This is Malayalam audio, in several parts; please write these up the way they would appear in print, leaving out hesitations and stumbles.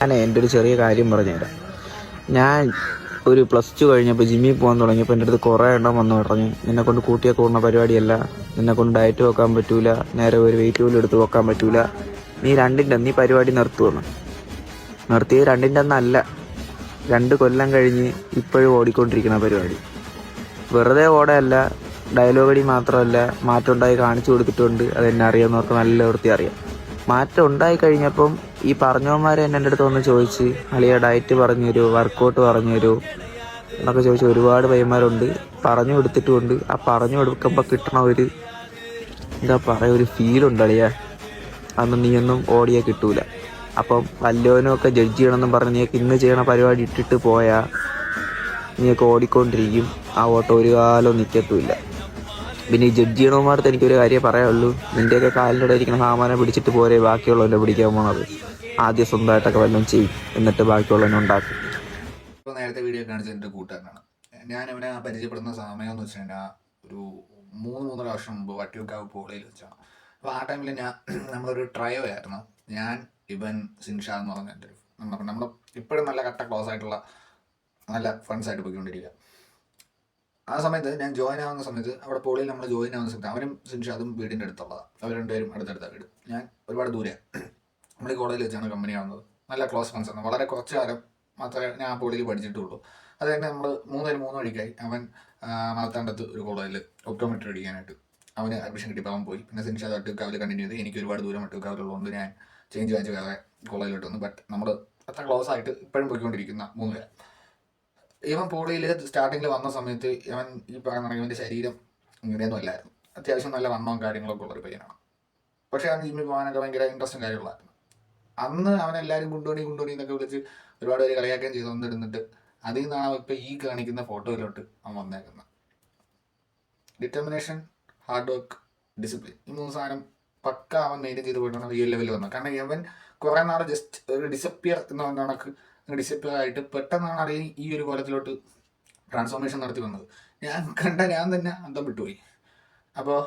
ഞാൻ എൻ്റെ ഒരു ചെറിയ കാര്യം പറഞ്ഞുതരാം. ഞാൻ ഒരു +2 കഴിഞ്ഞപ്പോൾ ജിമ്മിൽ പോകാൻ തുടങ്ങിയപ്പോൾ എൻ്റെ അടുത്ത് കുറേ എണ്ണം വന്ന് പറഞ്ഞു, നിന്നെ കൊണ്ട് കൂട്ടിയൊക്കെ കൂടുന്ന പരിപാടിയല്ല, നിന്നെ കൊണ്ട് ഡയറ്റ് വെക്കാൻ പറ്റൂല, നേരെ ഒരു വെയിറ്റ് പോലും എടുത്ത് വെക്കാൻ പറ്റൂല, നീ പരിപാടി നിർത്തുവന്നു. നിർത്തിയത് 2ൻ്റെ അന്നല്ല, 2 കൊല്ലം കഴിഞ്ഞ് ഇപ്പോഴും ഓടിക്കൊണ്ടിരിക്കുന്ന പരിപാടി. വെറുതെ ഓടയല്ല, ഡയലോഗടി മാത്രമല്ല, മാറ്റം ഉണ്ടായി കാണിച്ചു കൊടുത്തിട്ടുണ്ട്. അതെന്നെ അറിയാവുന്നവർക്ക് നല്ല വൃത്തി അറിയാം. മാറ്റം ഉണ്ടായി കഴിഞ്ഞപ്പം ഈ പറഞ്ഞവന്മാരെ എൻ്റെ അടുത്ത് വന്ന് ചോദിച്ച്, അളിയ ഡയറ്റ് പറഞ്ഞു തരൂ, വർക്കൗട്ട് പറഞ്ഞു തരൂ എന്നൊക്കെ ചോദിച്ച് ഒരുപാട് പയ്യന്മാരുണ്ട്. പറഞ്ഞു കൊടുത്തിട്ടുമുണ്ട്. ആ പറഞ്ഞു കൊടുക്കുമ്പോൾ കിട്ടണ ഒരു ഒരു ഫീലുണ്ട് അളിയ, അന്ന് നീയൊന്നും ഓടിയാൽ കിട്ടൂല. അപ്പം വല്ലവനുമൊക്കെ ജഡ്ജ് ചെയ്യണമെന്നും പറഞ്ഞ് നീക്ക് ഇന്ന് ചെയ്യണ പരിപാടി ഇട്ടിട്ട് പോയാൽ നീയൊക്കെ ഓടിക്കൊണ്ടിരിക്കും. ആ ഓട്ടം ഒരു കാലവും നിൽക്കത്തുമില്ല. പിന്നെ ഈ ജഡ്ജ് ചെയ്യണമാർക്ക് എനിക്കൊരു കാര്യം പറയാനുള്ളൂ, നിൻ്റെയൊക്കെ കാലിൻ്റെ ഇടയിൽ ഇരിക്കുന്ന സാമാനം പിടിച്ചിട്ട് പോരെ ബാക്കിയുള്ളവൻ്റെ പിടിക്കാൻ പോണത്. ആദ്യം സ്വന്തമായിട്ടൊക്കെ വല്ലതും ചെയ്യും, എന്നിട്ട് ബാക്കിയുള്ളവനെ ഉണ്ടാക്കും. ഇപ്പോൾ നേരത്തെ വീഡിയോ കാണിച്ച എൻ്റെ കൂട്ടുകാരനാണ്. ഞാൻ അവനെ പരിചയപ്പെടുന്ന സമയം എന്ന് വെച്ചിട്ടുണ്ടെങ്കിൽ ഒരു 3-3.5 വർഷം മുമ്പ് വട്ടിയൂർക്കാവ് പോളയിൽ വെച്ചാണ്. അപ്പോൾ ആ ടൈമിൽ നമ്മളൊരു ട്രയോ ആയിരുന്നു. ഞാൻ, ഇവൻ, സിൻഷാ എന്ന് പറഞ്ഞ എൻ്റെ നമ്മൾ ഇപ്പോഴും നല്ല കട്ട ക്ലോസ് ആയിട്ടുള്ള നല്ല ഫ്രണ്ട്സായിട്ട് പോയിക്കൊണ്ടിരിക്കുക. ആ സമയത്ത് ഞാൻ ജോയിൻ ആവുന്ന സമയത്ത് അവിടെ പോളിയിൽ നമ്മൾ ജോയിൻ ആവുന്ന സമയത്ത് അവനും സിൻഷാദും വീടിൻ്റെ അടുത്തുള്ളതാണ്. അവർ രണ്ടുപേരും അടുത്തടുത്ത വീട്. ഞാൻ ഒരുപാട് ദൂരെ. നമ്മൾ ഈ കോളേജിൽ വെച്ചാണ് കമ്പനി ആവുന്നത്. നല്ല ക്ലോസ് ഫ്രണ്ട്സ് ആണ്. വളരെ കുറച്ച് കാലം മാത്രമേ ഞാൻ ആ പോളിയിൽ പഠിച്ചിട്ടുള്ളൂ. അത് കഴിഞ്ഞ് നമ്മൾ 3 വഴിക്കായി. അവൻ മലത്താണ്ടത്ത് ഒരു കോളേജിൽ ഒപ്റ്റോമെട്രി അടിക്കാനായിട്ട് അവന് അഡ്മിഷൻ കിട്ടിയപ്പോൾ അവൻ പോയി. പിന്നെ സിൻഷാദ് വട്ടിയൂർക്കാവിൽ കണ്ടിന്യൂ ചെയ്ത്. എനിക്ക് ഒരുപാട് ദൂരം വട്ടിയൂർക്കാവിലുള്ളതുകൊണ്ട് ഞാൻ ചേഞ്ച് വാങ്ങിച്ച് വേറെ കോളേജിലോട്ട് വന്നു. ബട്ട് നമ്മൾ അത്ര ക്ലോസ് ആയിട്ട് ഇപ്പോഴും പോയിക്കൊണ്ടിരിക്കുന്ന 3 പേര്. ഇവൻ പോളിയിൽ സ്റ്റാർട്ടിങ്ങിൽ വന്ന സമയത്ത് ഇവൻ ഈ പറയുന്ന ഇവൻ്റെ ശരീരം ഇങ്ങനെയൊന്നും അല്ലായിരുന്നു. അത്യാവശ്യം നല്ല വണ്ണവും കാര്യങ്ങളൊക്കെ ഉള്ളൊരു പയ്യനാണ്. പക്ഷേ അവൻ ജിമ്മിൽ പോകാനൊക്കെ ഭയങ്കര ഇൻട്രസ്റ്റും കാര്യങ്ങളായിരുന്നു. അന്ന് അവനെല്ലാവരും കുണ്ടോണി എന്നൊക്കെ വിളിച്ച് ഒരുപാട് പേര് കളിയാക്കുകയും ചെയ്ത് വന്നിരുന്നിട്ട് അതിൽ നിന്നാണ് ഇപ്പം ഈ കാണിക്കുന്ന ഫോട്ടോയിലോട്ട് അവൻ വന്നേക്കുന്നത്. ഡിറ്റർമിനേഷൻ, ഹാർഡ് വർക്ക്, ഡിസിപ്ലിൻ, ഈ 3 സാധനം പക്ക അവൻ മെയിൻറ്റെയിൻ ചെയ്ത് പോയിട്ടാണ് ഈ ലെവലിൽ വന്നത്. കാരണം ഇവൻ കുറേ നാൾ ജസ്റ്റ് ഒരു ഡിസപ്പിയർ എന്ന കണക്ക് ഡിസപ്പിയർ ആയിട്ട് പെട്ടെന്നാണ് അറിയാൻ ഈ ഒരു കോലത്തിലോട്ട് ട്രാൻസ്ഫോർമേഷൻ നടത്തി വന്നത്. ഞാൻ തന്നെ അന്തം വിട്ടുപോയി. അപ്പോൾ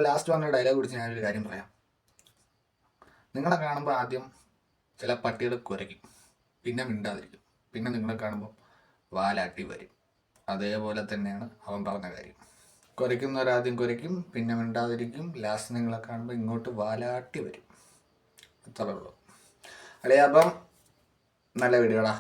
ലാസ്റ്റ് വന്ന ഡയലോഗ് പിടിച്ച് ഞാനൊരു കാര്യം പറയാം. നിങ്ങളെ കാണുമ്പോൾ ആദ്യം ചില പട്ടികൾ കുരയ്ക്കും, പിന്നെ മിണ്ടാതിരിക്കും, പിന്നെ നിങ്ങളെ കാണുമ്പോൾ വാലാട്ടി വരും. അതേപോലെ തന്നെയാണ് അവൻ പറഞ്ഞ കാര്യം. കുരയ്ക്കുന്നവരാദ്യം കുരയ്ക്കും, പിന്നെ മിണ്ടാതിരിക്കും, ലാസ്റ്റ് നിങ്ങളെ കാണുമ്പോൾ ഇങ്ങോട്ട് വാലാട്ടി വരും. അത്രേ ഉള്ളൂ അല്ലേ? അപ്പം നല്ല വീഡിയോടാ.